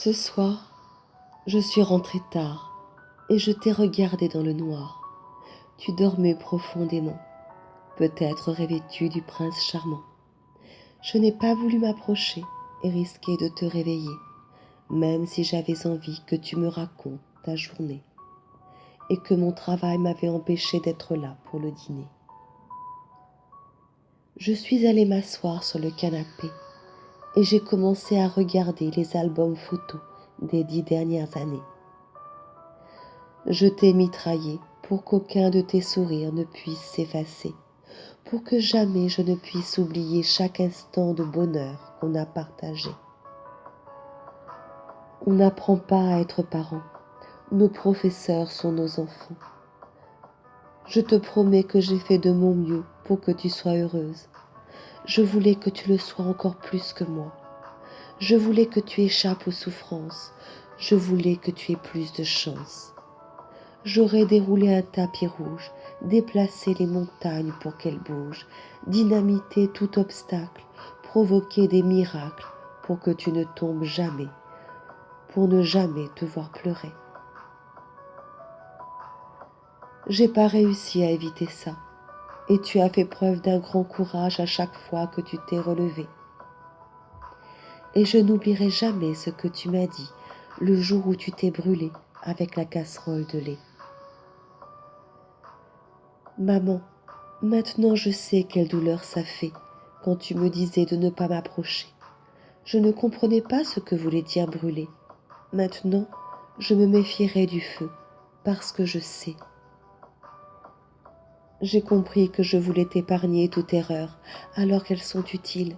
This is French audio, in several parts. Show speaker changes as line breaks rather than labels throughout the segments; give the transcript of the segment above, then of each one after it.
Ce soir, je suis rentrée tard et je t'ai regardé dans le noir. Tu dormais profondément, peut-être rêvais-tu du prince charmant. Je n'ai pas voulu m'approcher et risquer de te réveiller, même si j'avais envie que tu me racontes ta journée et que mon travail m'avait empêché d'être là pour le dîner. Je suis allée m'asseoir sur le canapé et j'ai commencé à regarder les albums photos des 10 dernières années. Je t'ai mitraillé pour qu'aucun de tes sourires ne puisse s'effacer, pour que jamais je ne puisse oublier chaque instant de bonheur qu'on a partagé. On n'apprend pas à être parent, nos professeurs sont nos enfants. Je te promets que j'ai fait de mon mieux pour que tu sois heureuse. Je voulais que tu le sois encore plus que moi. Je voulais que tu échappes aux souffrances. Je voulais que tu aies plus de chance. J'aurais déroulé un tapis rouge, déplacé les montagnes pour qu'elles bougent, dynamité tout obstacle, provoquer des miracles pour que tu ne tombes jamais, pour ne jamais te voir pleurer. J'ai pas réussi à éviter ça, et tu as fait preuve d'un grand courage à chaque fois que tu t'es relevé. Et je n'oublierai jamais ce que tu m'as dit le jour où tu t'es brûlé avec la casserole de lait. Maman, maintenant je sais quelle douleur ça fait quand tu me disais de ne pas m'approcher. Je ne comprenais pas ce que voulait dire brûler. Maintenant, je me méfierai du feu parce que je sais. J'ai compris que je voulais t'épargner toute erreur alors qu'elles sont utiles,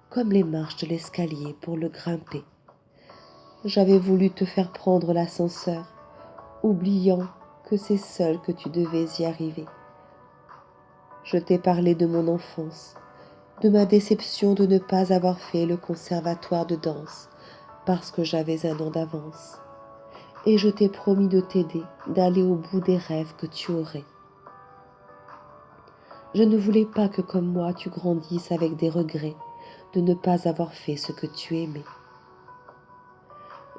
comme les marches de l'escalier pour le grimper. J'avais voulu te faire prendre l'ascenseur, oubliant que c'est seul que tu devais y arriver. Je t'ai parlé de mon enfance, de ma déception de ne pas avoir fait le conservatoire de danse parce que j'avais un an d'avance. Et je t'ai promis de t'aider, d'aller au bout des rêves que tu aurais. Je ne voulais pas que comme moi tu grandisses avec des regrets de ne pas avoir fait ce que tu aimais.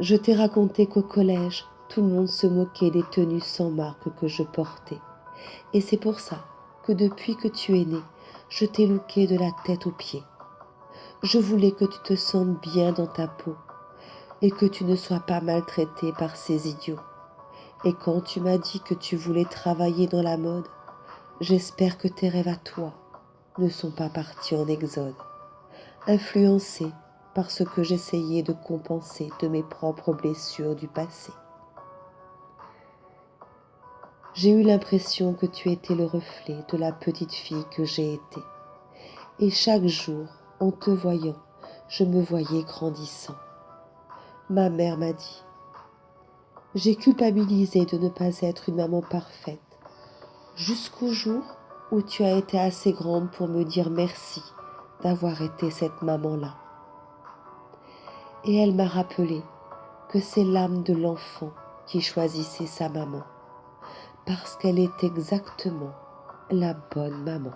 Je t'ai raconté qu'au collège, tout le monde se moquait des tenues sans marque que je portais. Et c'est pour ça que depuis que tu es né, je t'ai looké de la tête aux pieds. Je voulais que tu te sentes bien dans ta peau et que tu ne sois pas maltraité par ces idiots. Et quand tu m'as dit que tu voulais travailler dans la mode, j'espère que tes rêves à toi ne sont pas partis en exode, influencés par ce que j'essayais de compenser de mes propres blessures du passé. J'ai eu l'impression que tu étais le reflet de la petite fille que j'ai été. Et chaque jour, en te voyant, je me voyais grandissant. Ma mère m'a dit, j'ai culpabilisé de ne pas être une maman parfaite, jusqu'au jour où tu as été assez grande pour me dire merci d'avoir été cette maman-là. Et elle m'a rappelé que c'est l'âme de l'enfant qui choisissait sa maman, parce qu'elle est exactement la bonne maman.